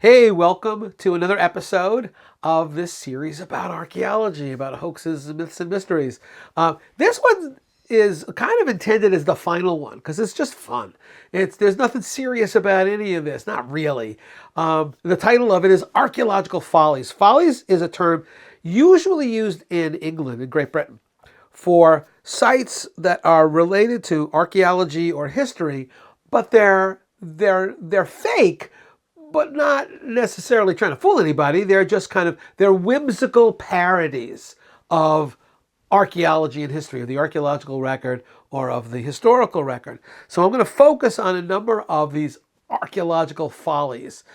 Hey, welcome to another episode of this series about archaeology, about hoaxes, myths, and mysteries. This one is kind of intended as the final one because it's just fun. There's nothing serious about any of this, not really. The title of it is Archaeological Follies. Follies is a term usually used in England and Great Britain for sites that are related to archaeology or history, but they're fake, but not necessarily trying to fool anybody. They're just they're whimsical parodies of archaeology and history, of the archaeological record or of the historical record. So I'm going to focus on a number of these archaeological follies.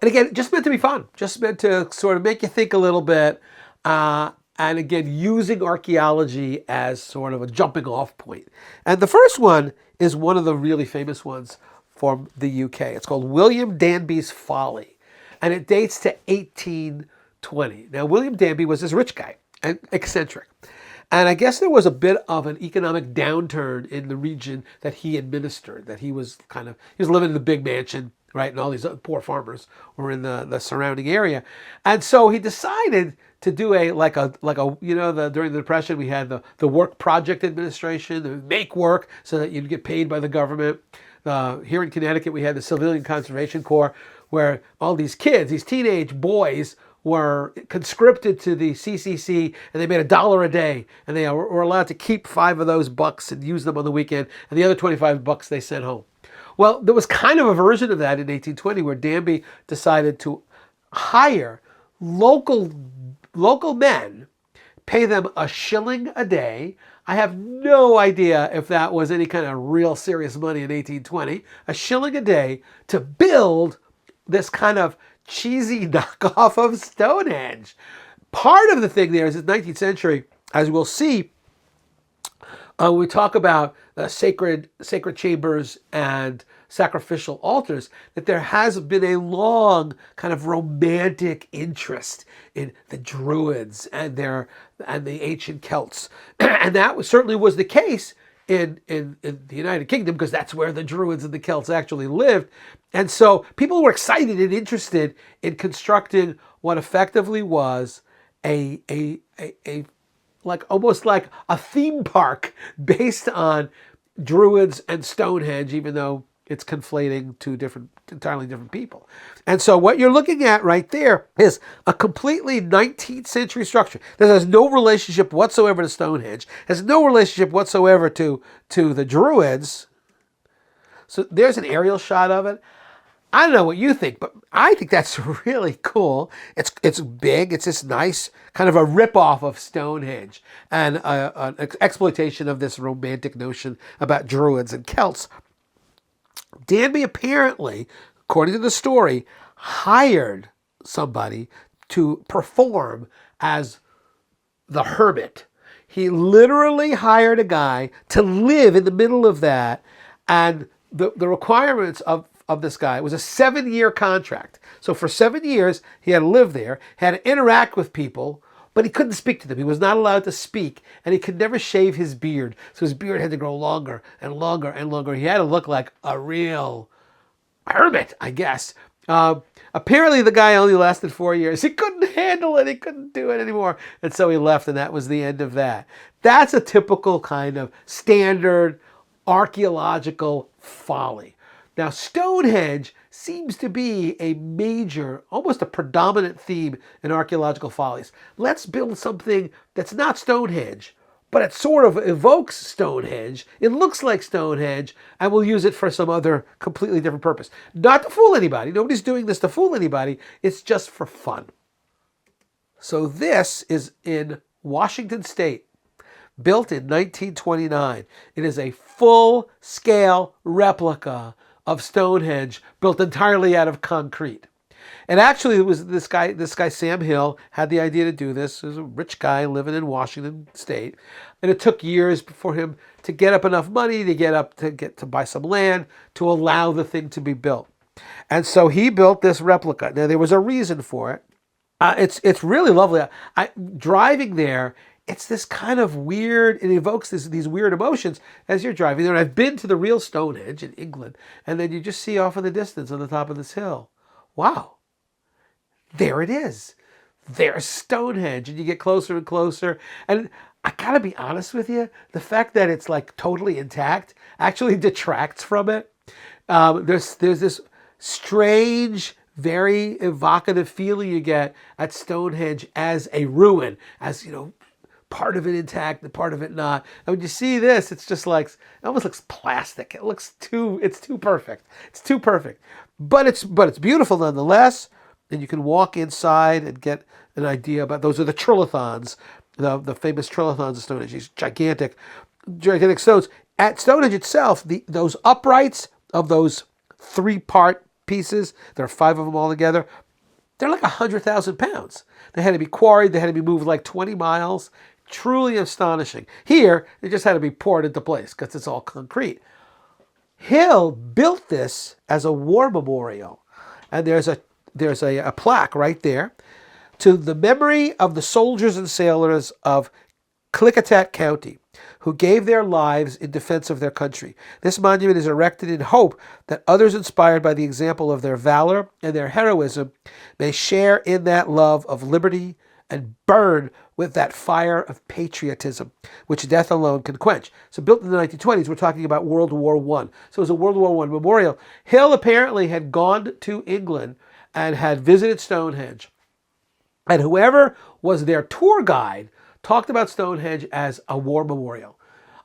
And again, just meant to be fun, just meant to sort of make you think a little bit. And again, using archaeology as sort of a jumping off point. And the first one is one of the really famous ones from the UK. It's called William Danby's Folly, and it dates to 1820. Now, William Danby was this rich guy, and eccentric. And I guess there was a bit of an economic downturn in the region that he administered, that he was living in the big mansion, right? And all these poor farmers were in the surrounding area. And so he decided to do during the Depression, we had the Work Project Administration, the Make Work, so that you'd get paid by the government. Here in Connecticut, we had the Civilian Conservation Corps, where all these kids, these teenage boys, were conscripted to the CCC, and they made $1 a day, and they were allowed to keep $5 of those bucks and use them on the weekend, and the other 25 bucks they sent home. Well, there was kind of a version of that in 1820, where Danby decided to hire local men, pay them $1 a day. I have no idea if that was any kind of real serious money in 1820. $1 a day to build this kind of cheesy knockoff of Stonehenge. Part of the thing there is in the 19th century, as we'll see, when we talk about sacred chambers and sacrificial altars, that there has been a long kind of romantic interest in the Druids and the ancient Celts, and that certainly was the case in the United Kingdom, because that's where the Druids and the Celts actually lived. And so people were excited and interested in constructing what effectively was almost like a theme park based on Druids and Stonehenge, even though it's conflating two entirely different people. And so what you're looking at right there is a completely 19th century structure that has no relationship whatsoever to Stonehenge, has no relationship whatsoever to the Druids. So there's an aerial shot of it. I don't know what you think, but I think that's really cool. It's big. It's this nice kind of a ripoff of Stonehenge, and an exploitation of this romantic notion about Druids and Celts. Danby apparently, according to the story, hired somebody to perform as the hermit. He literally hired a guy to live in the middle of that, and the requirements of this guy was a 7-year contract. So for 7 years, he had to live there, had to interact with people, but he couldn't speak to them. He was not allowed to speak, and he could never shave his beard. So his beard had to grow longer and longer and longer. He had to look like a real hermit, I guess. Apparently the guy only lasted 4 years. He couldn't handle it. He couldn't do it anymore. And so he left, and that was the end of that. That's a typical kind of standard archaeological folly. Now, Stonehenge seems to be a major, almost a predominant theme in archaeological follies. Let's build something that's not Stonehenge, but it sort of evokes Stonehenge. It looks like Stonehenge, and we'll use it for some other completely different purpose. Not to fool anybody. Nobody's doing this to fool anybody. It's just for fun. So this is in Washington State, built in 1929. It is a full-scale replica of Stonehenge, built entirely out of concrete. And actually, it was this guy Sam Hill had the idea to do this. He was a rich guy living in Washington State, and it took years for him to get up enough money to buy some land to allow the thing to be built. And so he built this replica. Now, there was a reason for it. It's really lovely. Driving there, it's this kind of weird, it evokes these weird emotions as you're driving there. And I've been to the real Stonehenge in England, and then you just see off in the distance on the top of this hill. Wow, there it is. There's Stonehenge, and you get closer and closer. And I gotta be honest with you, the fact that it's like totally intact actually detracts from it. There's this strange, very evocative feeling you get at Stonehenge as a ruin, as part of it intact and part of it not. And when you see this, it's just like, it almost looks plastic. It's too perfect. It's too perfect. But it's beautiful nonetheless. And you can walk inside and get an idea about, those are the trilithons, the famous trilithons of Stonehenge, these gigantic stones. At Stonehenge itself, those uprights of those 3-part pieces, there are 5 of them all together, they're like 100,000 pounds. They had to be quarried, they had to be moved like 20 miles. Truly astonishing. Here, they just had to be poured into place because it's all concrete. Hill built this as a war memorial, and there's a plaque right there to the memory of the soldiers and sailors of Connecticut County who gave their lives in defense of their country. This monument is erected in hope that others inspired by the example of their valor and their heroism may share in that love of liberty and burn with that fire of patriotism, which death alone can quench. So built in the 1920s, we're talking about World War I. So it was a World War I memorial. Hill apparently had gone to England and had visited Stonehenge. And whoever was their tour guide talked about Stonehenge as a war memorial.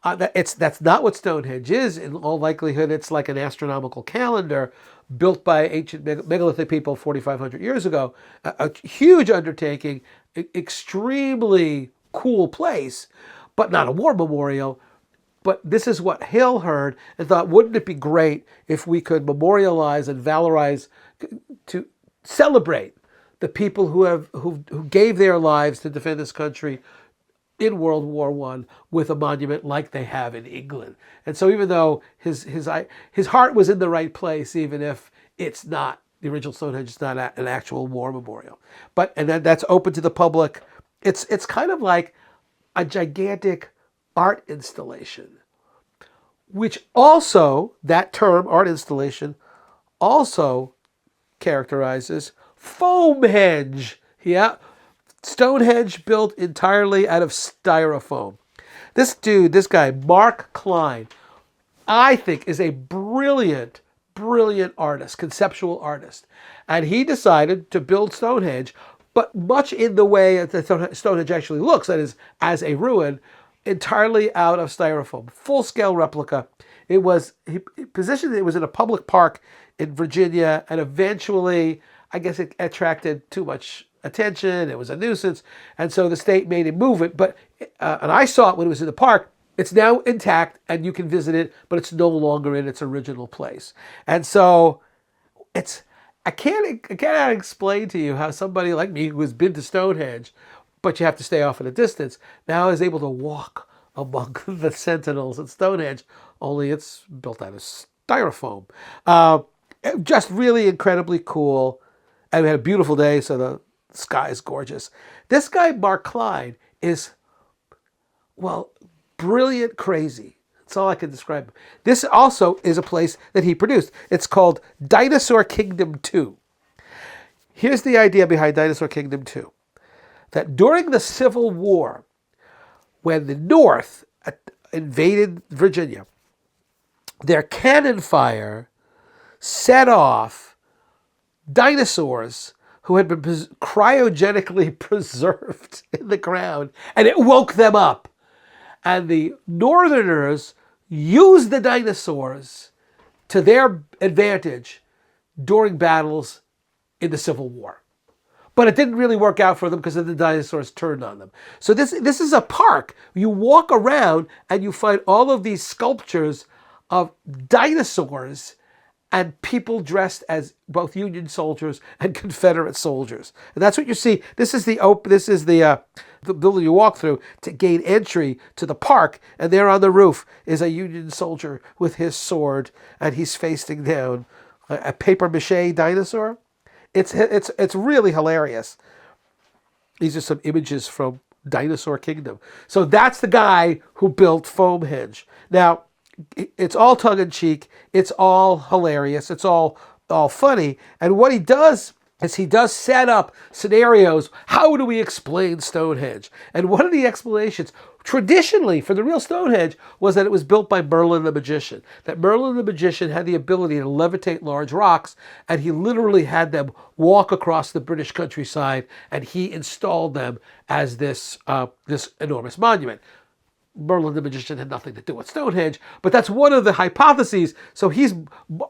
That's not what Stonehenge is. In all likelihood, it's like an astronomical calendar built by ancient megalithic people 4,500 years ago. A huge undertaking, extremely cool place, but not a war memorial. But this is what Hill heard and thought, wouldn't it be great if we could memorialize and valorize, to celebrate the people who gave their lives to defend this country in World War I with a monument like they have in England. And so even though his heart was in the right place, even if it's not, the original Stonehenge is not an actual war memorial. And then that's open to the public. It's kind of like a gigantic art installation, which also, that term, art installation, also characterizes Foamhenge. Yeah. Stonehenge built entirely out of styrofoam. This guy, Mark Klein, I think is a brilliant artist, conceptual artist. And he decided to build Stonehenge, but much in the way that Stonehenge actually looks, that is, as a ruin, entirely out of styrofoam. Full-scale replica. He positioned it was in a public park in Virginia, and eventually, I guess it attracted too much attention. It was a nuisance, and so the state made him move it. But and I saw it when it was in the park. It's now intact, and you can visit it, but it's no longer in its original place. And so I can't explain to you how somebody like me who has been to Stonehenge, but you have to stay off at a distance, now is able to walk among the sentinels at Stonehenge. Only it's built out of styrofoam. Just really incredibly cool. And we had a beautiful day, so the sky is gorgeous. This guy, Mark Klein, is, well, brilliant crazy. That's all I can describe. This also is a place that he produced. It's called Dinosaur Kingdom 2. Here's the idea behind Dinosaur Kingdom 2. That during the Civil War, when the North invaded Virginia, their cannon fire set off dinosaurs who had been cryogenically preserved in the ground, and it woke them up. And the Northerners used the dinosaurs to their advantage during battles in the Civil War. But it didn't really work out for them because then the dinosaurs turned on them. So this is a park. You walk around and you find all of these sculptures of dinosaurs and people dressed as both Union soldiers and Confederate soldiers. And that's what you see. This is the building you walk through to gain entry to the park. And there on the roof is a Union soldier with his sword, and he's facing down a papier-mâché dinosaur. It's really hilarious. These are some images from Dinosaur Kingdom. So that's the guy who built Foamhenge. Now, it's all tongue-in-cheek. It's all hilarious. It's all funny. And what he does is he does set up scenarios. How do we explain Stonehenge? And one of the explanations, traditionally, for the real Stonehenge, was that it was built by Merlin the magician. That Merlin the magician had the ability to levitate large rocks, and he literally had them walk across the British countryside, and he installed them as this enormous monument. Merlin the magician had nothing to do with Stonehenge, but that's one of the hypotheses. So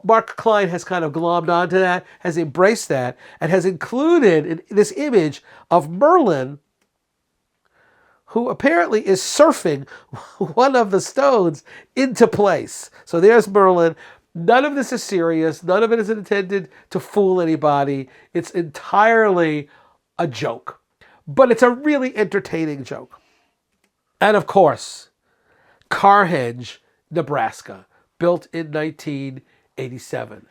Mark Klein has kind of glommed onto that, has embraced that, and has included in this image of Merlin, who apparently is surfing one of the stones into place. So there's Merlin. None of this is serious. None of it is intended to fool anybody. It's entirely a joke, but it's a really entertaining joke. And of course, Carhenge, Nebraska, built in 1987.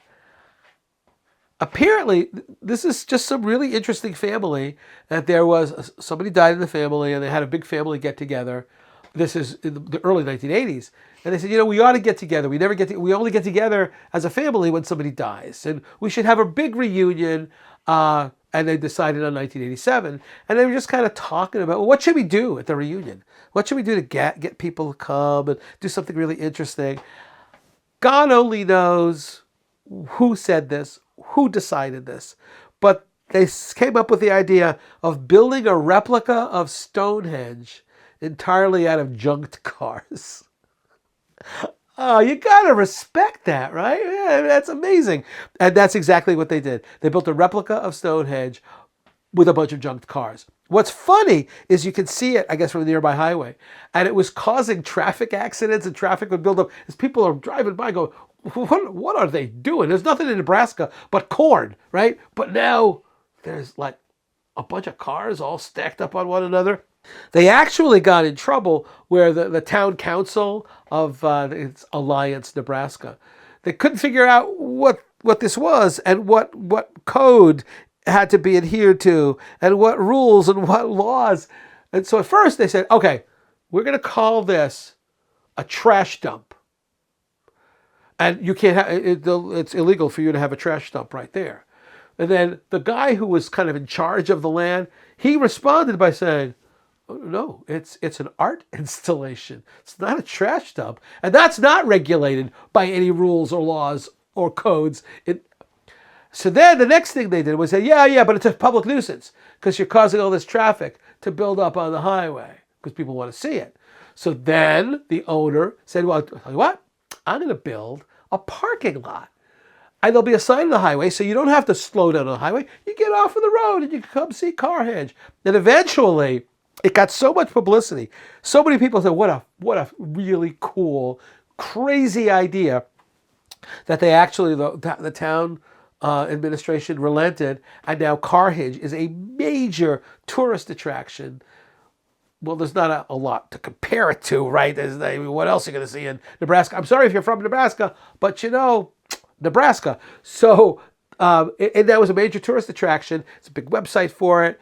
Apparently, this is just some really interesting family. That there was somebody died in the family, and they had a big family get together. This is in the early 1980s, and they said, we ought to get together. We only get together as a family when somebody dies, and we should have a big reunion. And they decided on 1987, and they were just kind of talking about, well, what should we do at the reunion? What should we do to get people to come and do something really interesting? God only knows who said this, who decided this, but they came up with the idea of building a replica of Stonehenge entirely out of junked cars. Oh, you gotta respect that, right? Yeah, that's amazing. And that's exactly what they did. They built a replica of Stonehenge with a bunch of junked cars. What's funny is you can see it, I guess, from the nearby highway. And it was causing traffic accidents, and traffic would build up as people are driving by going, what are they doing? There's nothing in Nebraska but corn, right? But now there's like a bunch of cars all stacked up on one another. They actually got in trouble where the town council of it's Alliance, Nebraska, they couldn't figure out what this was and what code had to be adhered to and what rules and what laws. And so at first they said, okay, we're going to call this a trash dump. And you can't have, it's illegal for you to have a trash dump right there. And then the guy who was kind of in charge of the land, he responded by saying, no, it's an art installation. It's not a trash dump. And that's not regulated by any rules or laws or codes. So then the next thing they did was say, yeah, but it's a public nuisance because you're causing all this traffic to build up on the highway because people want to see it. So then the owner said, well, I'll tell you what, I'm going to build a parking lot. And there'll be a sign on the highway, so you don't have to slow down on the highway. You get off of the road and you can come see Carhenge. And eventually, it got so much publicity. So many people said, what a really cool, crazy idea, that they actually, the town administration relented, and now Carhenge is a major tourist attraction. Well, there's not a lot to compare it to, right? What else are you going to see in Nebraska? I'm sorry if you're from Nebraska, but Nebraska. So, and that was a major tourist attraction. It's a big website for it.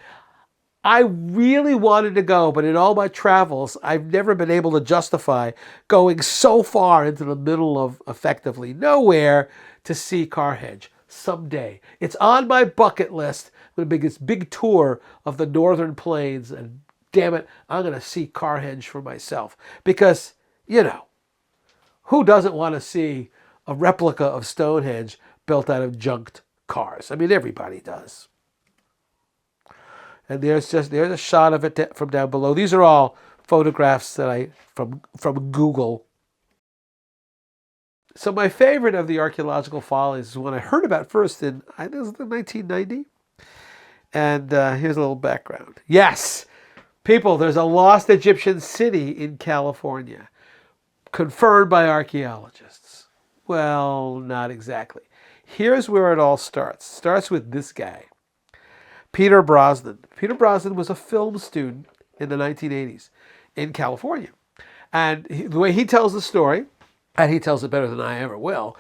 I really wanted to go, but in all my travels, I've never been able to justify going so far into the middle of effectively nowhere to see Carhenge. Someday. It's on my bucket list. I'm going to make this big tour of the northern plains, and damn it, I'm going to see Carhenge for myself. Because, who doesn't want to see a replica of Stonehenge built out of junked cars? I mean, everybody does. And there's a shot of it from down below. These are all photographs that from Google. So my favorite of the archaeological follies is one I heard about first in 1990. And here's a little background. Yes, people, there's a lost Egyptian city in California, confirmed by archaeologists. Well, not exactly. Here's where it all starts. It starts with this guy, Peter Brosnan. Peter Brosnan was a film student in the 1980s in California. And the way he tells the story, and he tells it better than I ever will,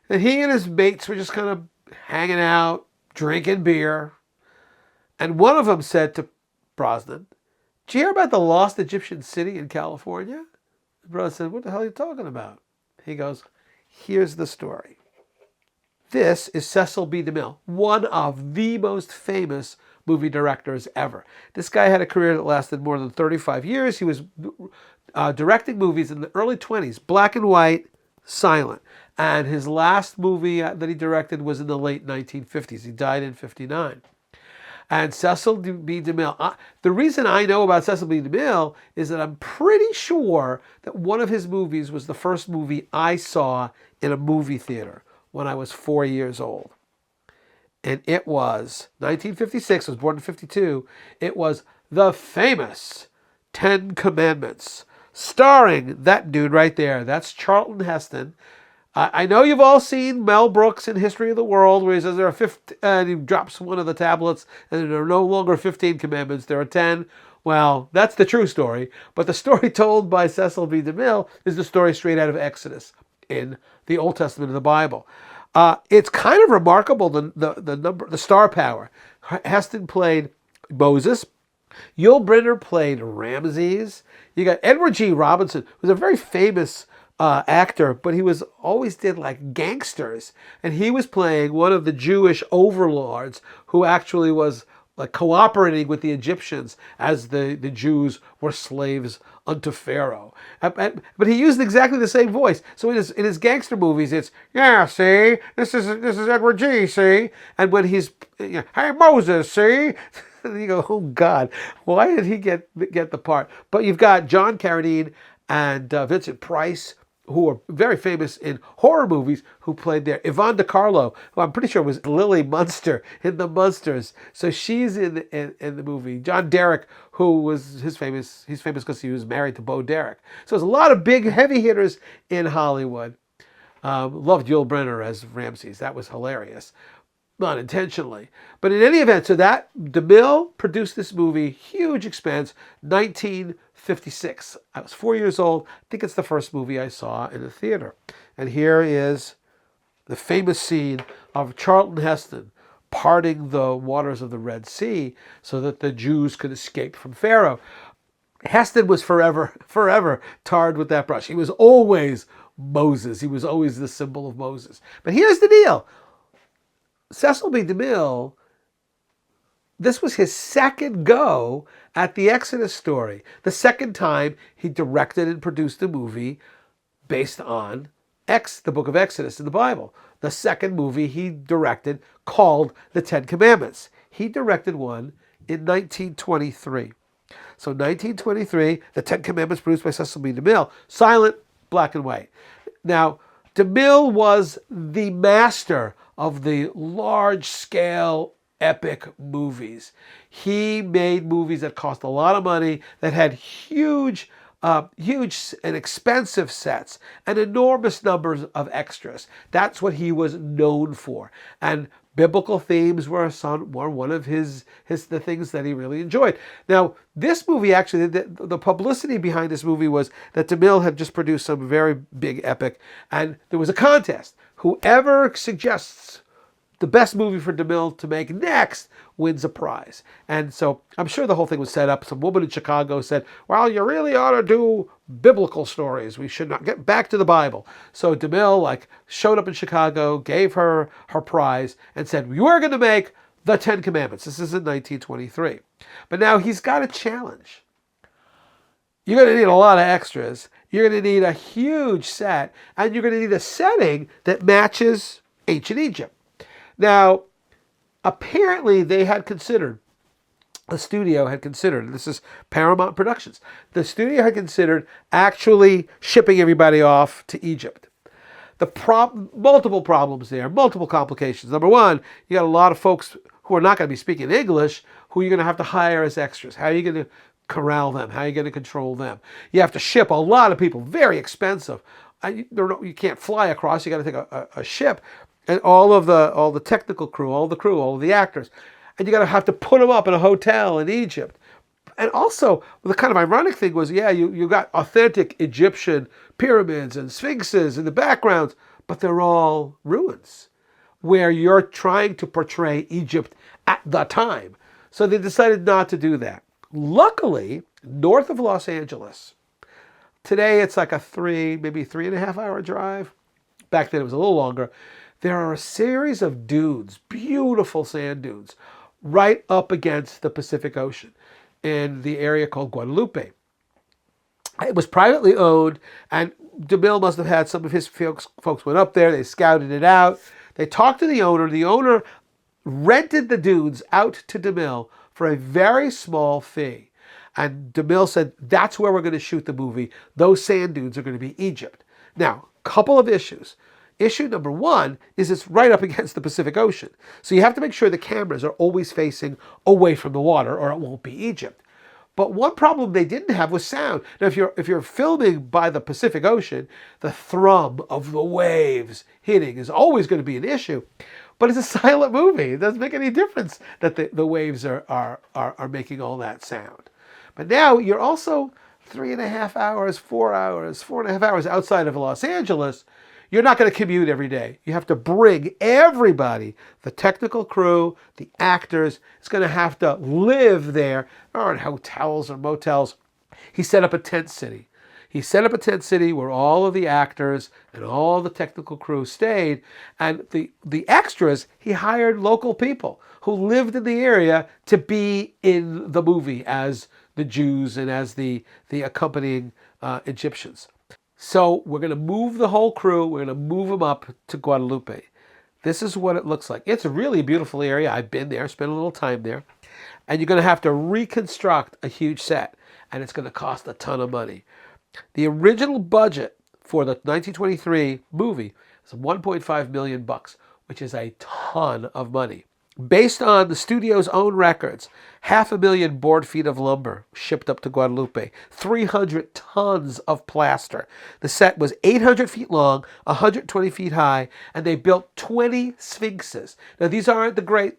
that he and his mates were just kind of hanging out, drinking beer. And one of them said to Brosnan, "Did you hear about the lost Egyptian city in California?" The brother said, "What the hell are you talking about?" He goes, "Here's the story. This is Cecil B. DeMille, one of the most famous movie directors ever. This guy had a career that lasted more than 35 years. He was directing movies in the early 20s, black and white, silent. And his last movie that he directed was in the late 1950s. He died in 59. And Cecil B. DeMille, the reason I know about Cecil B. DeMille is that I'm pretty sure that one of his movies was the first movie I saw in a movie theater when I was 4 years old. And it was 1956, I was born in 52. It was the famous 10 Commandments, starring that dude right there. That's Charlton Heston. I know you've all seen Mel Brooks in History of the World, where he says there are 15, and he drops one of the tablets, and there are no longer 15 commandments, there are 10. Well, that's the true story. But the story told by Cecil B. DeMille is the story straight out of Exodus in the Old Testament of the Bible. It's kind of remarkable, the star power. Heston played Moses. Yul Brynner played Ramses. You got Edward G. Robinson, who's a very famous actor, but he was always did like gangsters, and he was playing one of the Jewish overlords who actually was like cooperating with the Egyptians as the Jews were slaves unto Pharaoh. But he used exactly the same voice. So in his gangster movies, it's, yeah, see, this is Edward G, see? And when he's, hey, Moses, see? And you go, oh, God, why did he get the part? But you've got John Carradine and Vincent Price, who are very famous in horror movies, who played there. Yvonne DiCarlo, who I'm pretty sure was Lily Munster in The Munsters. So she's in the movie. John Derek, who was he's famous because he was married to Bo Derek. So there's a lot of big heavy hitters in Hollywood. Loved Yul Brynner as Ramses. That was hilarious. Not intentionally. But in any event, so that DeMille produced this movie, huge expense, 1956. I was 4 years old. I think it's the first movie I saw in a theater. And here is the famous scene of Charlton Heston parting the waters of the Red Sea so that the Jews could escape from Pharaoh. Heston was forever tarred with that brush. He was always Moses. He was always the symbol of Moses. But here's the deal. Cecil B. DeMille, this was his second go at the Exodus story. The second time he directed and produced a movie based on the book of Exodus in the Bible. The second movie he directed called The Ten Commandments. He directed one in 1923. So 1923, The Ten Commandments produced by Cecil B. DeMille, silent, black and white. Now, DeMille was the master of the large-scale epic movies. He made movies that cost a lot of money, that had huge and expensive sets and enormous numbers of extras. That's what he was known for. And biblical themes were one of the things that he really enjoyed. Now, this movie actually, the publicity behind this movie was that DeMille had just produced some very big epic, and there was a contest. Whoever suggests the best movie for DeMille to make next wins a prize. And so I'm sure the whole thing was set up. Some woman in Chicago said, well, you really ought to do biblical stories. We should not get back to the Bible. So DeMille showed up in Chicago, gave her her prize, and said, we're going to make the Ten Commandments. This is in 1923. But now he's got a challenge. You're going to need a lot of extras. You're going to need a huge set, and you're going to need a setting that matches ancient Egypt. Now, apparently the studio had considered, this is Paramount Productions, the studio had considered actually shipping everybody off to Egypt. Multiple problems there, multiple complications. Number one, you got a lot of folks who are not going to be speaking English who you're going to have to hire as extras. How are you going to corral them? How are you going to control them? You have to ship a lot of people, very expensive. You can't fly across, you got to take a ship. And all the technical crew, all the actors. And you got to have to put them up in a hotel in Egypt. And also, the kind of ironic thing was, you got authentic Egyptian pyramids and sphinxes in the backgrounds, but they're all ruins, where you're trying to portray Egypt at the time. So they decided not to do that. Luckily, north of Los Angeles, today it's like maybe 3.5 hour drive. Back then it was a little longer. there are a series of dunes, beautiful sand dunes, right up against the Pacific Ocean in the area called Guadalupe. It was privately owned, and DeMille must have had some of his folks went up there, they scouted it out, they talked to the owner. The owner rented the dunes out to DeMille for a very small fee. And DeMille said, that's where we're going to shoot the movie. Those sand dunes are going to be Egypt. Now, couple of issues. Issue number one is it's right up against the Pacific Ocean. So you have to make sure the cameras are always facing away from the water or it won't be Egypt. But one problem they didn't have was sound. Now, if you're filming by the Pacific Ocean, the thrum of the waves hitting is always going to be an issue. But it's a silent movie. It doesn't make any difference that the waves are making all that sound. But now you're also 3.5 hours, 4 hours, 4.5 hours outside of Los Angeles. You're not going to commute every day. You have to bring everybody, the technical crew, the actors. It's going to have to live there, or in hotels or motels. He set up a tent city. He set up a tent city where all of the actors and all the technical crew stayed. And the extras, he hired local people who lived in the area to be in the movie as the Jews and as the accompanying Egyptians. So we're going to move the whole crew. We're going to move them up to Guadalupe. This is what it looks like. It's a really beautiful area. I've been there, spent a little time there. And you're going to have to reconstruct a huge set. And it's going to cost a ton of money. The original budget for the 1923 movie is $1.5 million, which is a ton of money. Based on the studio's own records, 500,000 board feet of lumber shipped up to Guadalupe, 300 tons of plaster. The set was 800 feet long, 120 feet high, and they built 20 sphinxes. Now, these aren't the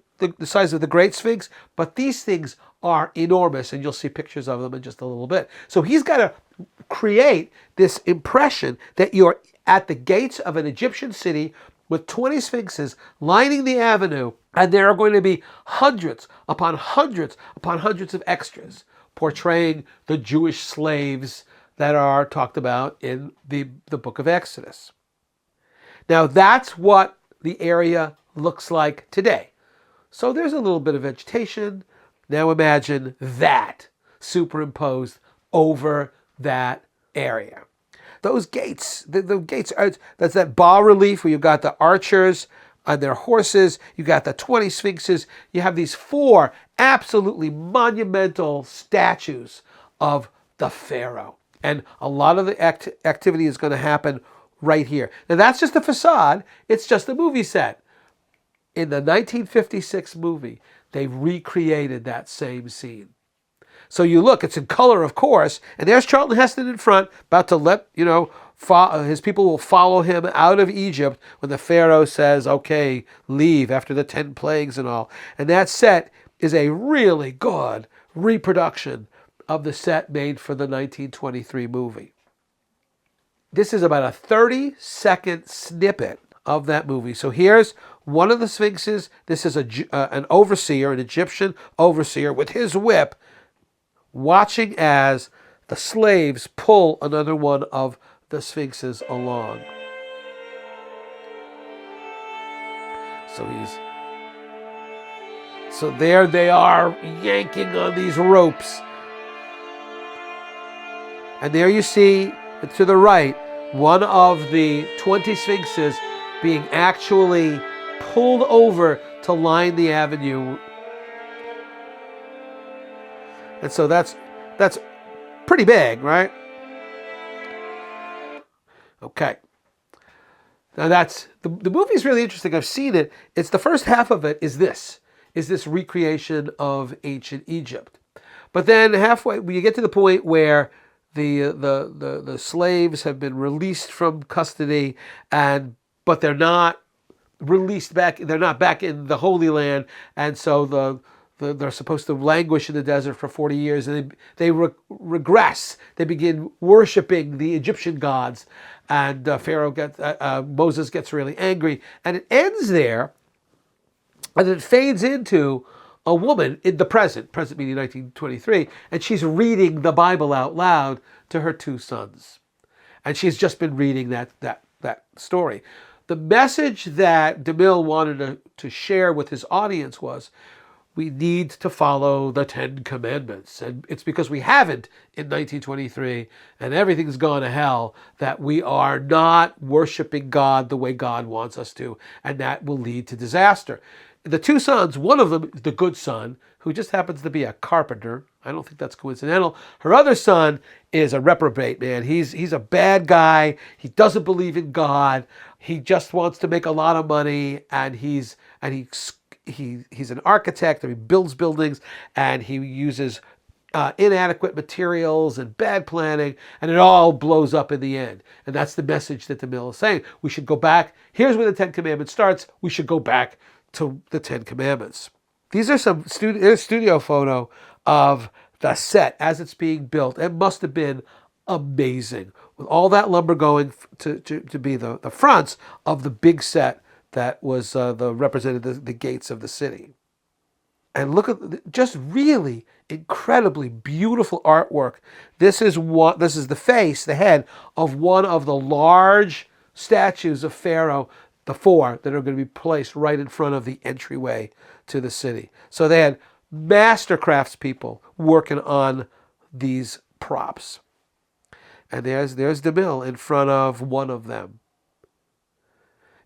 size of the Great Sphinx, but these things are enormous, and you'll see pictures of them in just a little bit. So he's got to create this impression that you're at the gates of an Egyptian city with 20 sphinxes lining the avenue, and there are going to be hundreds upon hundreds upon hundreds of extras portraying the Jewish slaves that are talked about in the book of Exodus. Now, that's what the area looks like today. So there's a little bit of vegetation. Now imagine that superimposed over that area. Those gates, the gates, that's that bas relief where you've got the archers and their horses, you got the 20 sphinxes, you have these 4 absolutely monumental statues of the pharaoh. And a lot of the activity is going to happen right here. Now that's just the facade, it's just a movie set. In the 1956 movie, they recreated that same scene. So you look, it's in color, of course, and there's Charlton Heston in front, about to let, his people will follow him out of Egypt when the Pharaoh says, okay, leave after the 10 plagues and all. And that set is a really good reproduction of the set made for the 1923 movie. This is about a 30-second snippet of that movie. So here's one of the sphinxes. This is an overseer, an Egyptian overseer with his whip, watching as the slaves pull another one of the sphinxes along. So there they are yanking on these ropes. And there you see to the right one of the 20 sphinxes being actually pulled over to line the avenue. And so that's pretty big, right? Okay. Now that's the movie's really interesting. I've seen it. It's the first half of it is this recreation of ancient Egypt. But then halfway, when you get to the point where the slaves have been released from custody, but they're not released back. They're not back in the Holy Land, and so they're supposed to languish in the desert for 40 years, and they regress. They begin worshiping the Egyptian gods, and Moses gets really angry, and it ends there, and it fades into a woman in the present meaning 1923, and she's reading the Bible out loud to her 2 sons, and she's just been reading that story. The message that DeMille wanted to share with his audience was, we need to follow the Ten Commandments. And it's because we haven't in 1923 and everything's gone to hell that we are not worshiping God the way God wants us to. And that will lead to disaster. The two sons, one of them is the good son, who just happens to be a carpenter. I don't think that's coincidental. Her other son is a reprobate, man. He's a bad guy. He doesn't believe in God. He just wants to make a lot of money, and he's an architect, and he builds buildings, and he uses inadequate materials and bad planning, and it all blows up in the end. And that's the message that DeMille is saying. We should go back. Here's where the Ten Commandments starts. We should go back to the Ten Commandments. These are some studio photo of the set as it's being built. It must have been amazing, with all that lumber going to be the fronts of the big set that was represented the gates of the city. And look at just really incredibly beautiful artwork. This is the face, the head of one of the large statues of Pharaoh, the four that are going to be placed right in front of the entryway to the city. So they had master craftspeople working on these props. And there's DeMille in front of one of them.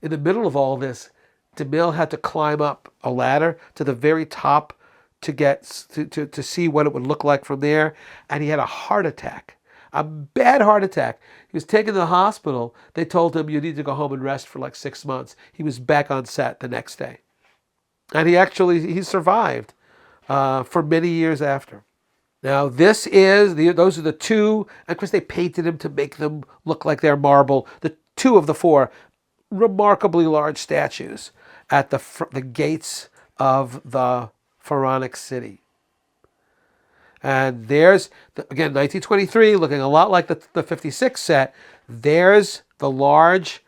In the middle of all this, DeMille had to climb up a ladder to the very top to get to see what it would look like from there. And he had a heart attack, a bad heart attack. He was taken to the hospital. They told him, you need to go home and rest for like 6 months. He was back on set the next day. And he survived for many years after. Now those are the two, of course they painted him to make them look like they're marble. The two of the four remarkably large statues at the gates of the pharaonic city. And there's, again, 1923, looking a lot like the 56 set. There's the large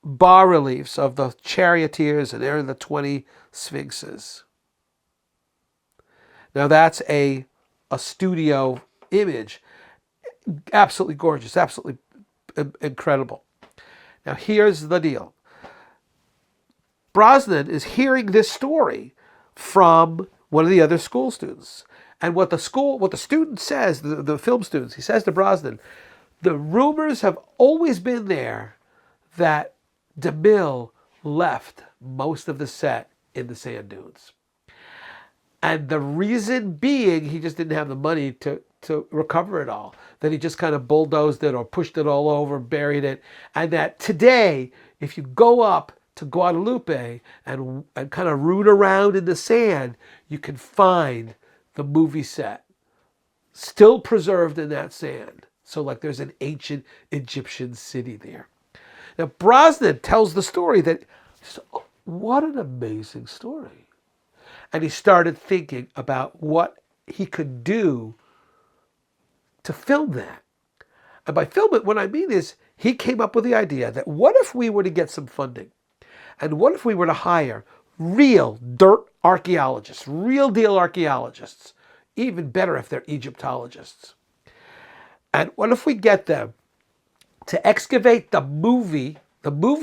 bas-reliefs of the charioteers, and there are the 20 sphinxes. Now that's a studio image. Absolutely gorgeous, absolutely incredible. Now here's the deal. Brosnan is hearing this story from one of the other school students. And what the student says, the film students, he says to Brosnan, the rumors have always been there that DeMille left most of the set in the sand dunes. And the reason being, he just didn't have the money to recover it all. That he just kind of bulldozed it or pushed it all over, buried it. And that today, if you go up to Guadalupe and kind of root around in the sand, you can find the movie set still preserved in that sand. So like there's an ancient Egyptian city there. Now Brosnan tells the story that, what an amazing story. And he started thinking about what he could do to film that. And by film it, what I mean is he came up with the idea that what if we were to get some funding? And what if we were to hire real dirt archaeologists, real deal archaeologists, even better if they're Egyptologists. And what if we get them to excavate the movie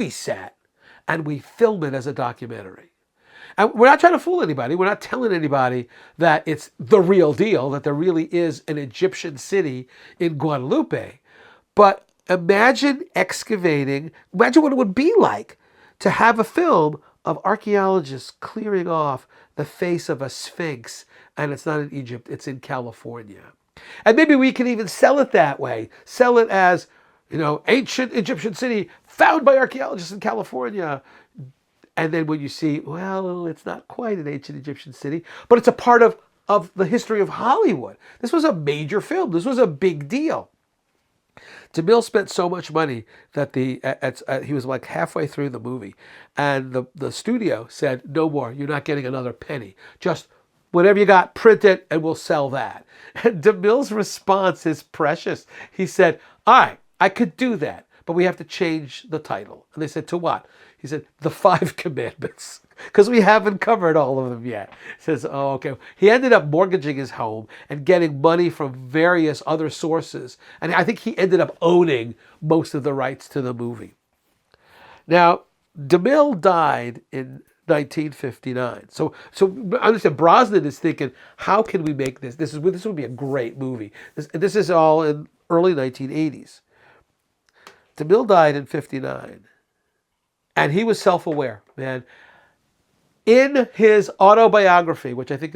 set, and we film it as a documentary? And we're not trying to fool anybody. We're not telling anybody that it's the real deal, that there really is an Egyptian city in Guadalupe. But imagine imagine what it would be like to have a film of archaeologists clearing off the face of a sphinx, and it's not in Egypt, it's in California. And maybe we can even sell it that way. Sell it as, ancient Egyptian city found by archaeologists in California. And then when you see, well, it's not quite an ancient Egyptian city, but it's a part of the history of Hollywood. This was a major film. This was a big deal. DeMille spent so much money that he was like halfway through the movie. And the studio said, no more. You're not getting another penny. Just whatever you got, print it, and we'll sell that. And DeMille's response is precious. He said, all right, I could do that, but we have to change the title. And they said, to what? He said, The Five Commandments, because we haven't covered all of them yet. He says, oh, okay. He ended up mortgaging his home and getting money from various other sources. And I think he ended up owning most of the rights to the movie. Now, DeMille died in 1959. So understand, Brosnan is thinking, how can we make this? This would be a great movie. This is all in early 1980s. DeMille died in 59. And he was self-aware, man. In his autobiography, which I think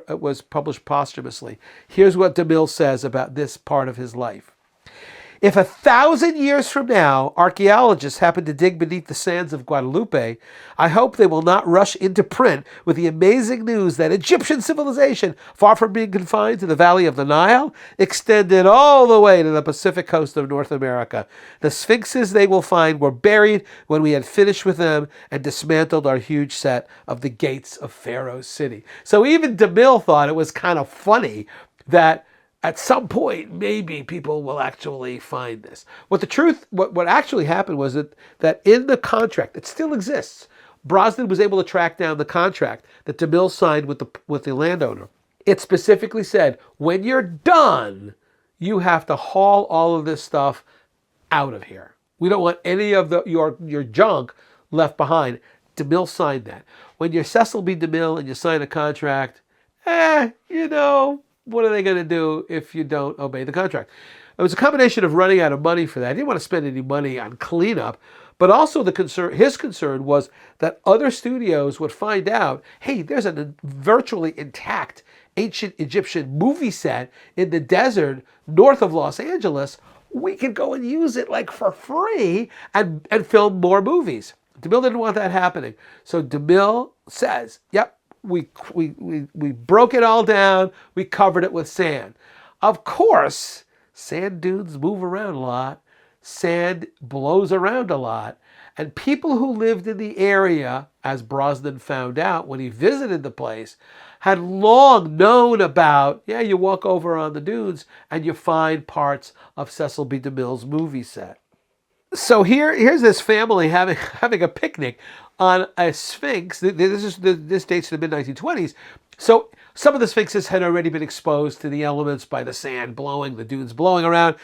was published posthumously, here's what DeMille says about this part of his life. If 1,000 years from now, archaeologists happen to dig beneath the sands of Guadalupe, I hope they will not rush into print with the amazing news that Egyptian civilization, far from being confined to the valley of the Nile, extended all the way to the Pacific coast of North America. The sphinxes they will find were buried when we had finished with them and dismantled our huge set of the gates of Pharaoh's city. So even DeMille thought it was kind of funny that at some point, maybe people will actually find this. What actually happened was that in the contract, it still exists. Brosnan was able to track down the contract that DeMille signed with the landowner. It specifically said, when you're done, you have to haul all of this stuff out of here. We don't want any of your junk left behind. DeMille signed that. When you're Cecil B. DeMille and you sign a contract, what are they going to do if you don't obey the contract? It was a combination of running out of money for that. He didn't want to spend any money on cleanup, but also his concern was that other studios would find out, hey, there's a virtually intact ancient Egyptian movie set in the desert north of Los Angeles. We can go and use it like for free and film more movies. DeMille didn't want that happening. So DeMille says, yep, we broke it all down. We covered it with sand. Of course, sand dunes move around a lot. Sand blows around a lot. And people who lived in the area, as Brosnan found out when he visited the place, had long known about, you walk over on the dunes and you find parts of Cecil B. DeMille's movie set. So here's this family having a picnic on a sphinx. This dates to the mid-1920s. So some of the sphinxes had already been exposed to the elements by the sand blowing, the dunes blowing around.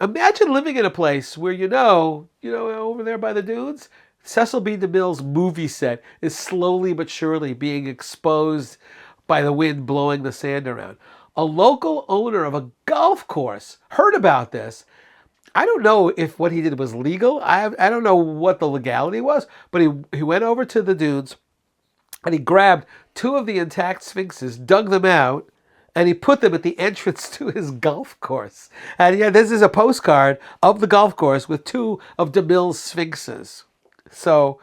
Imagine living in a place where over there by the dunes, Cecil B. DeMille's movie set is slowly but surely being exposed by the wind blowing the sand around. A local owner of a golf course heard about this. I don't know if what he did was legal. I don't know what the legality was, but he went over to the dunes and he grabbed two of the intact sphinxes, dug them out, and he put them at the entrance to his golf course. And this is a postcard of the golf course with two of DeMille's sphinxes. So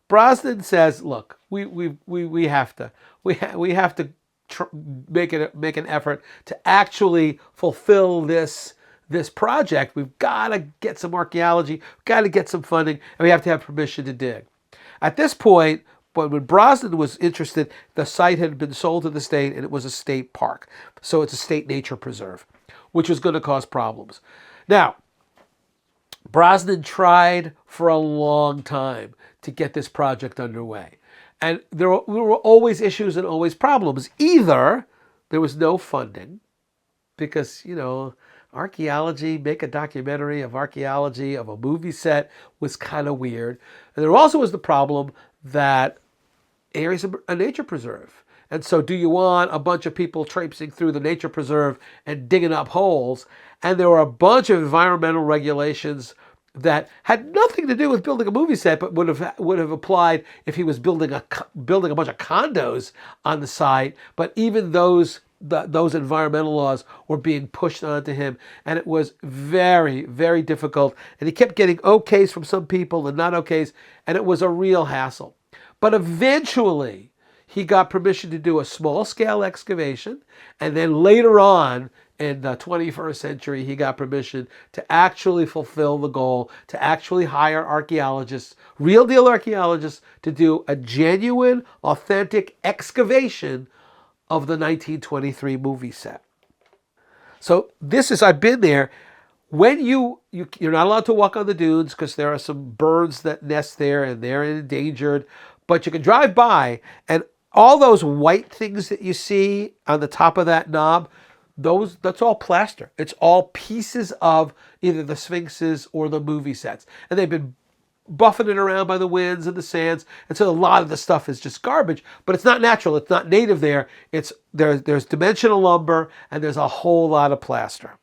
Brosnan says, look, we have to make an effort to actually fulfill this project. We've got to get some archaeology, got to get some funding, and we have to have permission to dig. At this point, when Brosnan was interested, the site had been sold to the state and it was a state park. So it's a state nature preserve, which was going to cause problems. Now, Brosnan tried for a long time to get this project underway. And there were always issues and always problems. Either there was no funding because, archaeology, make a documentary of archaeology of a movie set was kind of weird. And there also was the problem that area's a nature preserve. And so do you want a bunch of people traipsing through the nature preserve and digging up holes? And there were a bunch of environmental regulations that had nothing to do with building a movie set, but would have applied if he was building a bunch of condos on the site. But even those environmental laws were being pushed onto him, and it was very, very difficult. And he kept getting okays from some people and not okays, and it was a real hassle. But eventually, he got permission to do a small-scale excavation, and then later on in the 21st century, he got permission to actually fulfill the goal, to actually hire archaeologists, real-deal archaeologists, to do a genuine, authentic excavation of the 1923 movie set. So I've been there. When you're not allowed to walk on the dunes because there are some birds that nest there and they're endangered, but you can drive by and all those white things that you see on the top of that knob, that's all plaster. It's all pieces of either the sphinxes or the movie sets. And they've been buffeted around by the winds and the sands, and so a lot of the stuff is just garbage. But it's not natural. It's not native there. There's dimensional lumber, and there's a whole lot of plaster.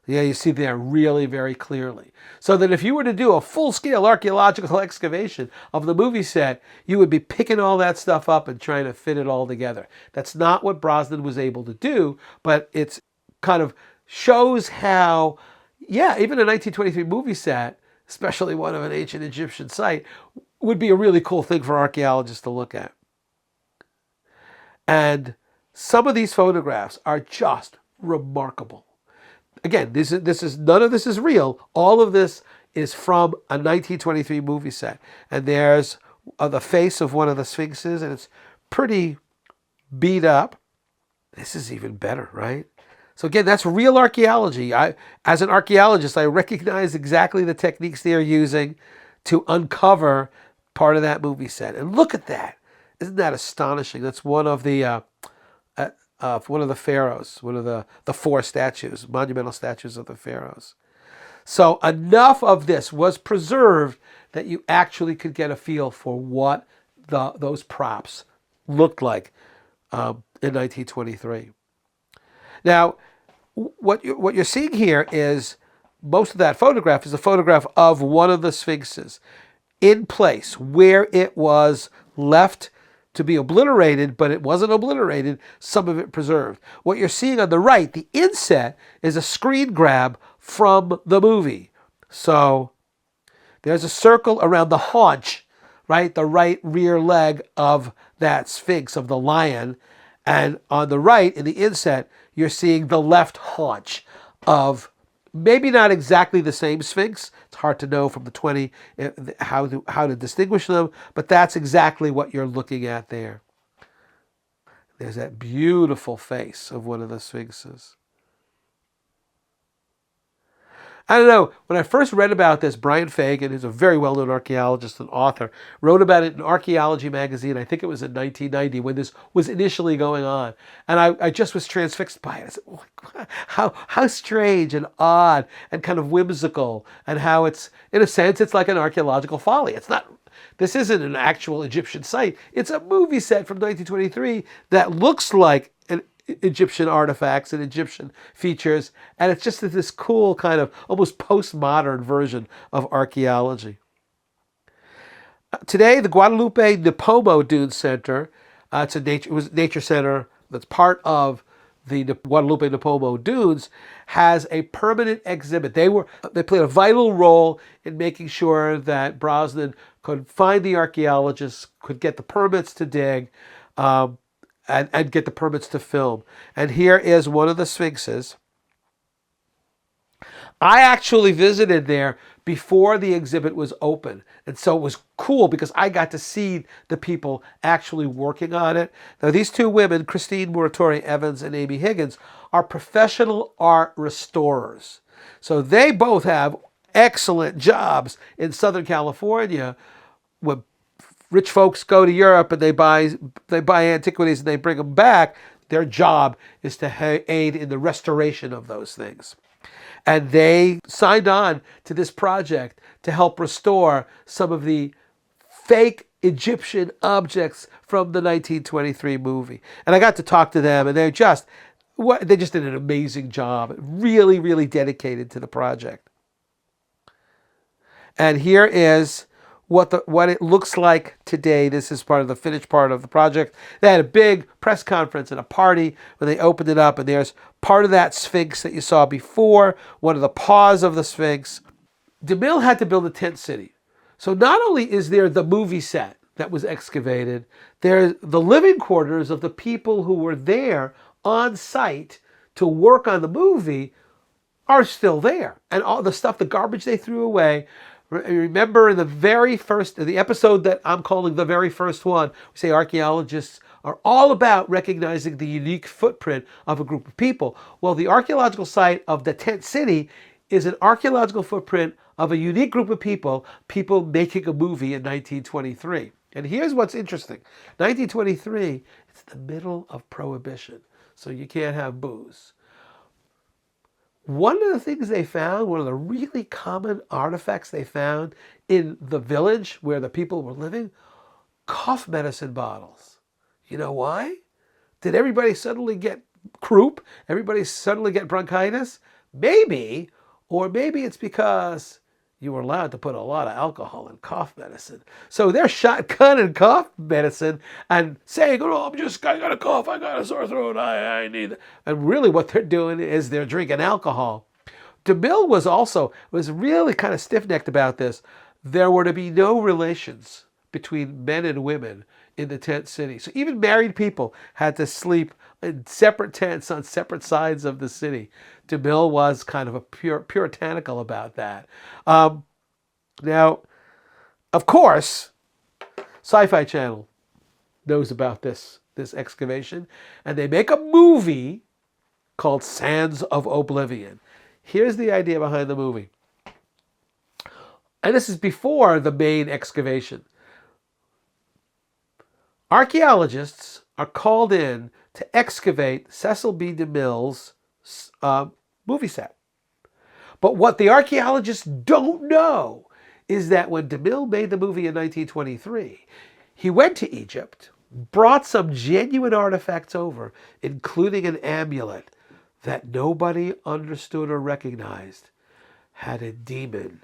Yeah, you see there really very clearly. So that if you were to do a full-scale archaeological excavation of the movie set, you would be picking all that stuff up and trying to fit it all together. That's not what Brosnan was able to do, but it's kind of shows how, yeah, even a 1923 movie set, especially one of an ancient Egyptian site, would be a really cool thing for archaeologists to look at. And some of these photographs are just remarkable. Again, this is none of this is real. All of this is from a 1923 movie set. And there's the face of one of the sphinxes, and it's pretty beat up. This is even better, right? So again, that's real archaeology. As an archaeologist, I recognize exactly the techniques they're using to uncover part of that movie set. And look at that. Isn't that astonishing? That's one of the pharaohs, one of the four statues, monumental statues of the pharaohs. So enough of this was preserved that you actually could get a feel for what those props looked like in 1923. Now, what you're seeing here is most of that photograph is a photograph of one of the sphinxes in place where it was left to be obliterated, but it wasn't obliterated, some of it preserved. What you're seeing on the right, the inset, is a screen grab from the movie. So there's a circle around the haunch, right? The right rear leg of that sphinx, of the lion. And on the right, in the inset, you're seeing the left haunch of maybe not exactly the same sphinx. It's hard to know from the 20 how to distinguish them, but that's exactly what you're looking at there. There's that beautiful face of one of the sphinxes. I don't know, when I first read about this, Brian Fagan, who's a very well-known archaeologist and author, wrote about it in Archaeology magazine. I think it was in 1990 when this was initially going on. And I just was transfixed by it. I said, oh my God, how strange and odd and kind of whimsical, and how it's, in a sense, it's like an archaeological folly. This isn't an actual Egyptian site. It's a movie set from 1923 that looks like an Egyptian artifacts and Egyptian features, and it's just this cool kind of almost postmodern version of archaeology. Today, the Guadalupe Nipomo Dune Center, it was a nature center that's part of the Guadalupe Nipomo Dunes, has a permanent exhibit. They played a vital role in making sure that Brosnan could find the archaeologists, could get the permits to dig, and get the permits to film. And here is one of the sphinxes. I actually visited there before the exhibit was open. And so it was cool because I got to see the people actually working on it. Now, these two women, Christine Muratori Evans and Amy Higgins, are professional art restorers. So they both have excellent jobs in Southern California when rich folks go to Europe and they buy antiquities and they bring them back. Their job is to aid in the restoration of those things. And they signed on to this project to help restore some of the fake Egyptian objects from the 1923 movie. And I got to talk to them, and they just did an amazing job. Really, really dedicated to the project. And here is what it looks like today. This is part of the finished part of the project. They had a big press conference and a party when they opened it up, and there's part of that Sphinx that you saw before, one of the paws of the Sphinx. DeMille had to build a tent city. So not only is there the movie set that was excavated, there's the living quarters of the people who were there on site to work on the movie are still there. And all the stuff, the garbage they threw away. Remember in the episode that I'm calling the very first one, we say archaeologists are all about recognizing the unique footprint of a group of people. Well, the archaeological site of the tent city is an archaeological footprint of a unique group of people making a movie in 1923. And here's what's interesting. 1923, it's the middle of Prohibition, so you can't have booze. One of the things they found, one of the really common artifacts they found in the village where the people were living, cough medicine bottles. You know why? Did everybody suddenly get croup? Everybody suddenly get bronchitis? Maybe, or maybe it's because you were allowed to put a lot of alcohol in cough medicine. So they're shotgunning cough medicine and saying, oh, I got a cough, I got a sore throat, I need it. And really what they're doing is they're drinking alcohol. DeMille was really kind of stiff-necked about this. There were to be no relations between men and women in the tent city. So even married people had to sleep in separate tents on separate sides of the city. DeMille was kind of a puritanical about that. Now, of course, Sci-Fi Channel knows about this excavation, and they make a movie called Sands of Oblivion. Here's the idea behind the movie. And this is before the main excavation. Archaeologists are called in to excavate Cecil B. DeMille's movie set. But what the archaeologists don't know is that when DeMille made the movie in 1923, he went to Egypt, brought some genuine artifacts over, including an amulet that nobody understood or recognized had a demon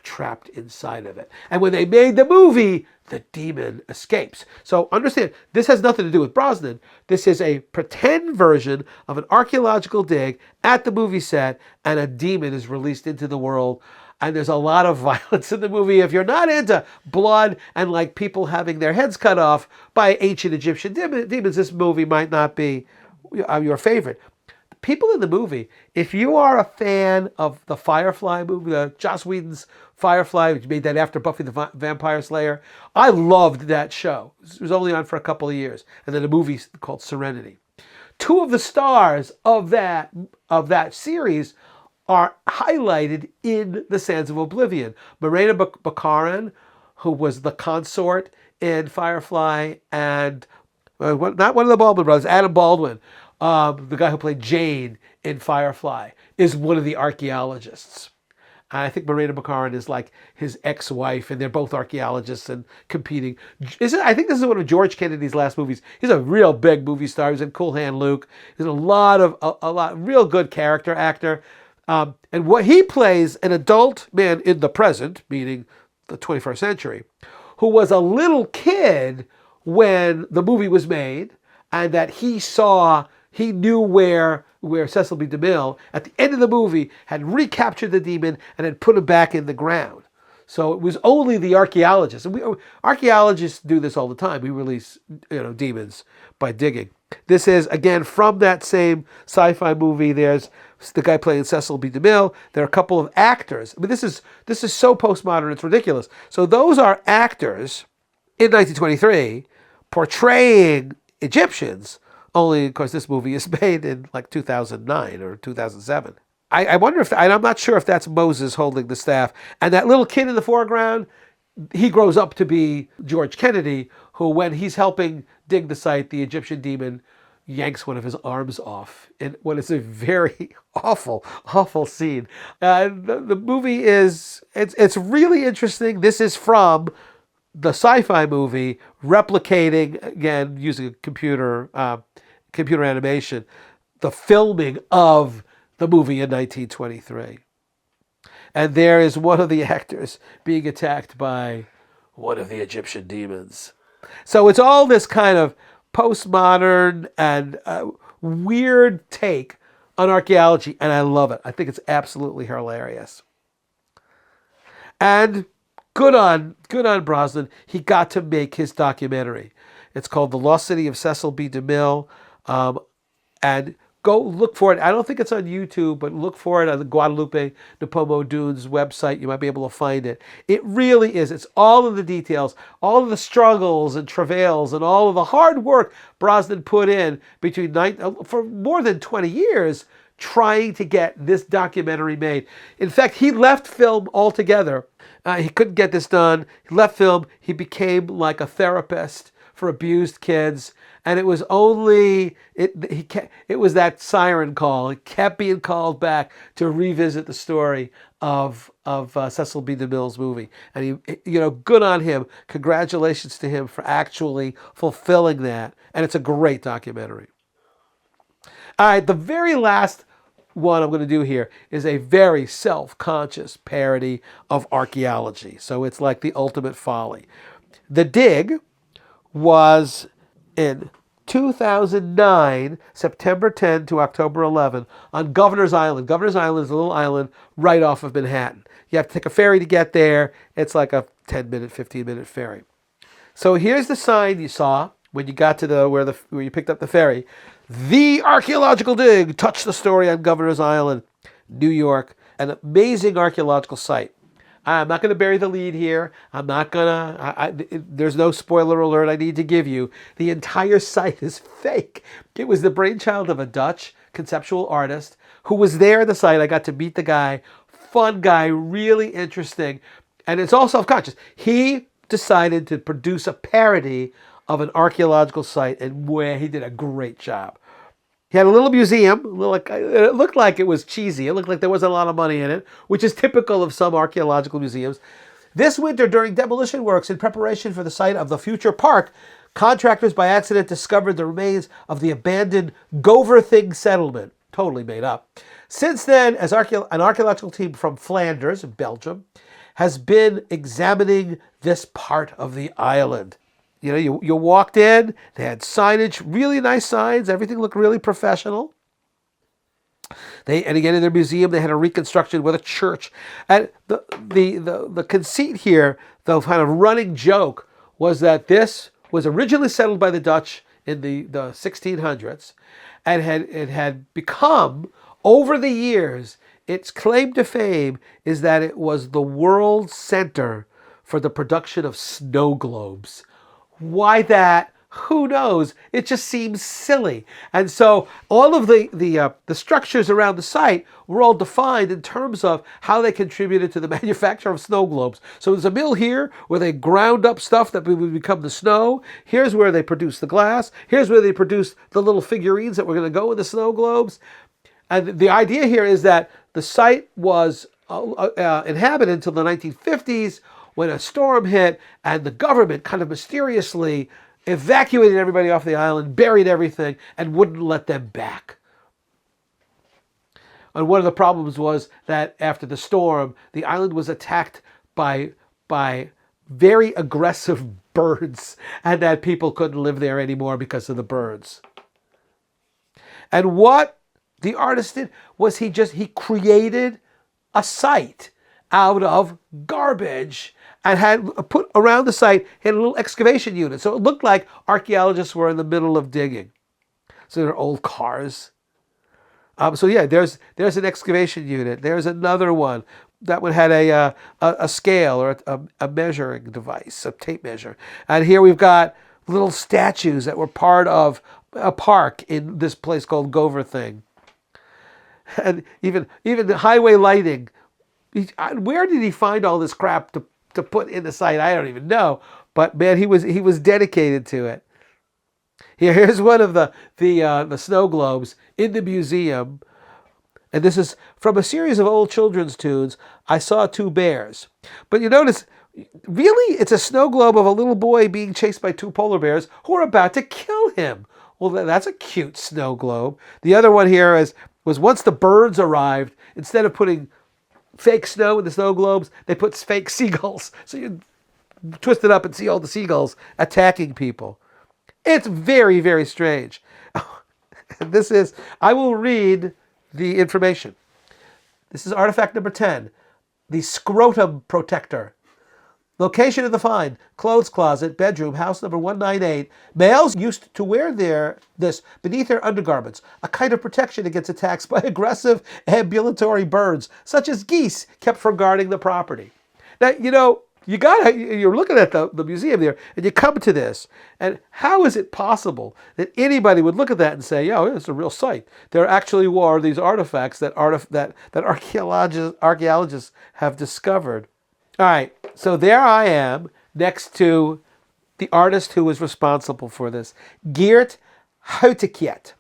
trapped inside of it. And when they made the movie, the demon escapes. So understand, this has nothing to do with Brosnan. This is a pretend version of an archaeological dig at the movie set, and a demon is released into the world. And there's a lot of violence in the movie. If you're not into blood and like people having their heads cut off by ancient Egyptian demons, this movie might not be your favorite. People in the movie, if you are a fan of the Firefly movie, Joss Whedon's Firefly, which made that after Buffy the Vampire Slayer, I loved that show. It was only on for a couple of years. And then a movie called Serenity. Two of the stars of that series are highlighted in the Sands of Oblivion. Morena Baccarin, who was the consort in Firefly, and not one of the Baldwin brothers, Adam Baldwin, the guy who played Jane in Firefly, is one of the archaeologists. I think Morena Baccarin is like his ex-wife, and they're both archaeologists and competing. I think this is one of George Kennedy's last movies. He's a real big movie star. He's in Cool Hand Luke. He's a lot real good character actor. And what he plays an adult man in the present, meaning the 21st century, who was a little kid when the movie was made, and that he knew where Cecil B. DeMille, at the end of the movie, had recaptured the demon and had put him back in the ground. So it was only the archaeologists. And archaeologists do this all the time. We release demons by digging. This is, again, from that same sci-fi movie. There's the guy playing Cecil B. DeMille. There are a couple of actors. I mean, this is so postmodern, it's ridiculous. So those are actors in 1923 portraying Egyptians. Only, of course, this movie is made in like 2009 or 2007. I wonder if, and I'm not sure if that's Moses holding the staff. And that little kid in the foreground, he grows up to be George Kennedy, who, when he's helping dig the site, the Egyptian demon yanks one of his arms off in what is a very awful scene. The movie it's really interesting. This is from the sci-fi movie, replicating, again, using a computer animation, the filming of the movie in 1923. And there is one of the actors being attacked by one of the Egyptian demons. So it's all this kind of postmodern and weird take on archaeology, and I love it. I think it's absolutely hilarious. And good on Brosnan. He got to make his documentary. It's called The Lost City of Cecil B. DeMille. And go look for it. I don't think it's on YouTube, but look for it on the Guadalupe Nipomo Dunes website. You might be able to find it. It really is. It's all of the details, all of the struggles and travails, and all of the hard work Brosnan put in for more than 20 years trying to get this documentary made. In fact, he left film altogether. He couldn't get this done. He left film. He became like a therapist for abused kids. And it was only, it was that siren call. It kept being called back to revisit the story of Cecil B. DeMille's movie. And good on him. Congratulations to him for actually fulfilling that. And it's a great documentary. All right, the very last one I'm going to do here is a very self-conscious parody of archaeology. So it's like the ultimate folly. The Dig was in 2009, September 10 to October 11, on Governor's Island. Governor's Island is a little island right off of Manhattan. You have to take a ferry to get there. It's like a 10-minute, 15-minute ferry. So here's the sign you saw when you got to where you picked up the ferry. The Archaeological Dig, touch the story on Governor's Island, New York. An amazing archaeological site. I'm not going to bury the lead here. I'm not going to, there's no spoiler alert I need to give you. The entire site is fake. It was the brainchild of a Dutch conceptual artist who was there at the site. I got to meet the guy. Fun guy, really interesting. And it's all self-conscious. He decided to produce a parody of an archaeological site, and where he did a great job. He had a little museum. It looked like it was cheesy. It looked like there wasn't a lot of money in it, which is typical of some archaeological museums. This winter, during demolition works in preparation for the site of the future park, contractors by accident discovered the remains of the abandoned Goverthing settlement. Totally made up. Since then, an archaeological team from Flanders, Belgium, has been examining this part of the island. You walked in, they had signage, really nice signs, everything looked really professional. And again, in their museum, they had a reconstruction with a church. And the conceit here, the kind of running joke, was that this was originally settled by the Dutch in the 1600s, and it had become, over the years, its claim to fame is that it was the world center for the production of snow globes. Why that? Who knows? It just seems silly. And so all of the structures around the site were all defined in terms of how they contributed to the manufacture of snow globes. So there's a mill here where they ground up stuff that would become the snow. Here's where they produce the glass. Here's where they produce the little figurines that were going to go in the snow globes. And the idea here is that the site was inhabited until the 1950s, when a storm hit and the government kind of mysteriously evacuated everybody off the island, buried everything, and wouldn't let them back. And one of the problems was that after the storm, the island was attacked by very aggressive birds, and that people couldn't live there anymore because of the birds. And what the artist did was he created a site out of garbage, and had put around the site, had a little excavation unit. So it looked like archaeologists were in the middle of digging. So there are old cars. So yeah, there's an excavation unit. There's another one. That one had a scale or a measuring device, a tape measure. And here we've got little statues that were part of a park in this place called Goverthing. And even the highway lighting. Where did he find all this crap to put in the site? I don't even know. But man, he was dedicated to it. Here's one of the snow globes in the museum. And this is from a series of old children's tunes, I Saw Two Bears. But you notice, really, it's a snow globe of a little boy being chased by two polar bears who are about to kill him. Well, that's a cute snow globe. The other one here was once the birds arrived, instead of putting fake snow in the snow globes, they put fake seagulls. So you twist it up and see all the seagulls attacking people. It's very, very strange. I will read the information. This is artifact number 10, the scrotum protector. Location of the find, clothes closet, bedroom, house number 198. Males used to wear this beneath their undergarments, a kind of protection against attacks by aggressive ambulatory birds, such as geese kept for guarding the property. Now, you're looking at the museum there, and you come to this, and how is it possible that anybody would look at that and say, "Oh, it's a real site"? There actually were these artifacts that archaeologists have discovered. All right, so there I am next to the artist who was responsible for this, Geert Hoaxes.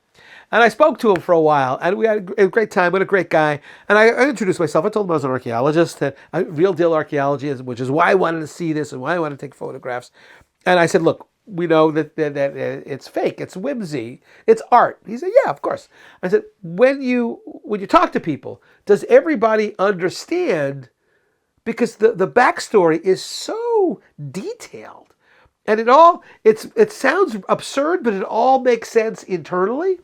And I spoke to him for a while, and we had a great time. What a great guy. And I introduced myself. I told him I was an archaeologist, that real deal archaeology, which is why I wanted to see this and why I wanted to take photographs. And I said, look, we know that it's fake, it's whimsy, it's art. He said, yeah, of course. I said, when you talk to people, does everybody understand? Because the backstory is so detailed. And it sounds absurd, but it all makes sense internally.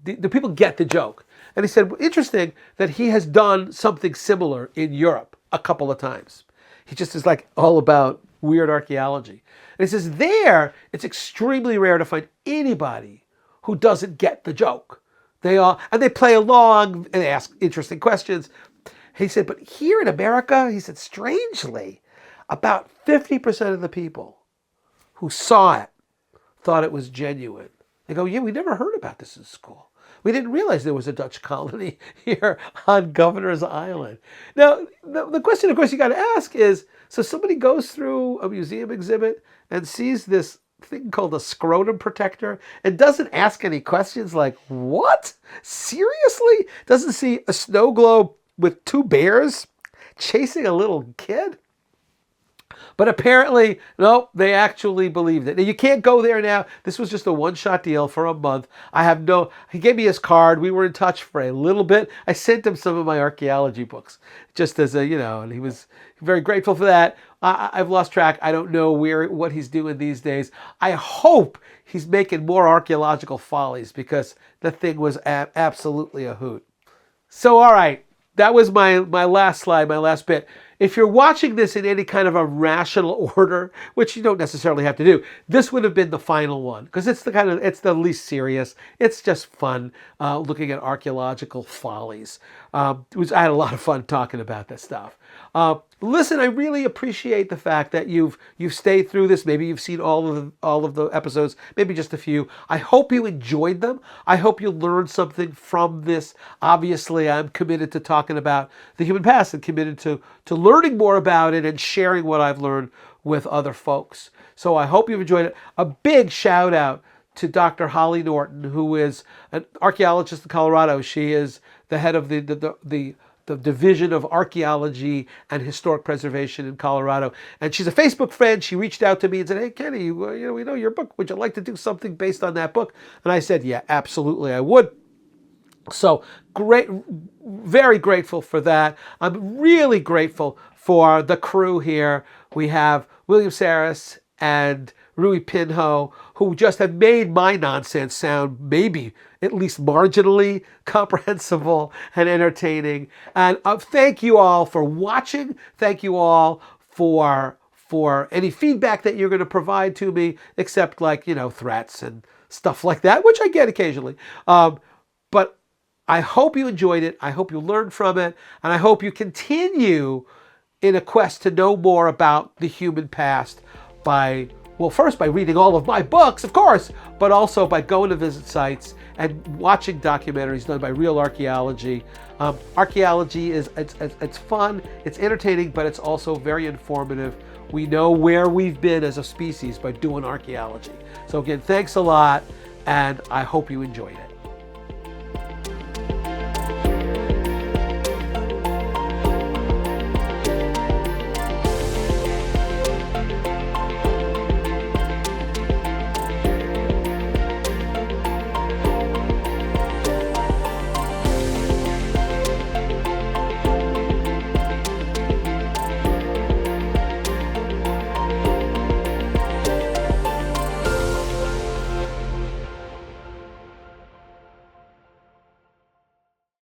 The people get the joke. And he said, well, interesting that he has done something similar in Europe a couple of times. He just is like all about weird archaeology. And he says there, it's extremely rare to find anybody who doesn't get the joke. They play along and ask interesting questions. He said, but here in America, he said, strangely, about 50% of the people who saw it thought it was genuine. They go, yeah, we never heard about this in school. We didn't realize there was a Dutch colony here on Governor's Island. Now, the question, of course, you got to ask is, so somebody goes through a museum exhibit and sees this thing called a scrotum protector and doesn't ask any questions like, what? Seriously? Doesn't see a snow globe with two bears chasing a little kid? But apparently, no, they actually believed it. Now, you can't go there now. This was just a one-shot deal for a month. He gave me his card. We were in touch for a little bit. I sent him some of my archaeology books just as and he was very grateful for that. I've lost track. I don't know what he's doing these days. I hope he's making more archaeological follies because the thing was absolutely a hoot. So, all right. That was my last slide, my last bit. If you're watching this in any kind of a rational order, which you don't necessarily have to do, this would have been the final one because it's the least serious. It's just fun looking at archaeological follies. I had a lot of fun talking about this stuff. Listen, I really appreciate the fact that you've stayed through this. Maybe you've seen all of the episodes, maybe just a few. I hope you enjoyed them. I hope you learned something from this. Obviously, I'm committed to talking about the human past and committed to learning more about it and sharing what I've learned with other folks. So I hope you've enjoyed it. A big shout out to Dr. Holly Norton, who is an archaeologist in Colorado. She is the head of the Division of Archaeology and Historic Preservation in Colorado. And she's a Facebook friend. She reached out to me and said, hey, Kenny, we know your book. Would you like to do something based on that book? And I said, yeah, absolutely, I would. So great, very grateful for that. I'm really grateful for the crew here. We have William Saris and Rui Pinho, who just have made my nonsense sound maybe at least marginally comprehensible and entertaining. And thank you all for watching. Thank you all for any feedback that you're going to provide to me, except threats and stuff like that, which I get occasionally. But I hope you enjoyed it. I hope you learned from it. And I hope you continue in a quest to know more about the human past first by reading all of my books, of course, but also by going to visit sites and watching documentaries done by real archaeology. Archaeology it's fun, it's entertaining, but it's also very informative. We know where we've been as a species by doing archaeology. So again, thanks a lot, and I hope you enjoyed it.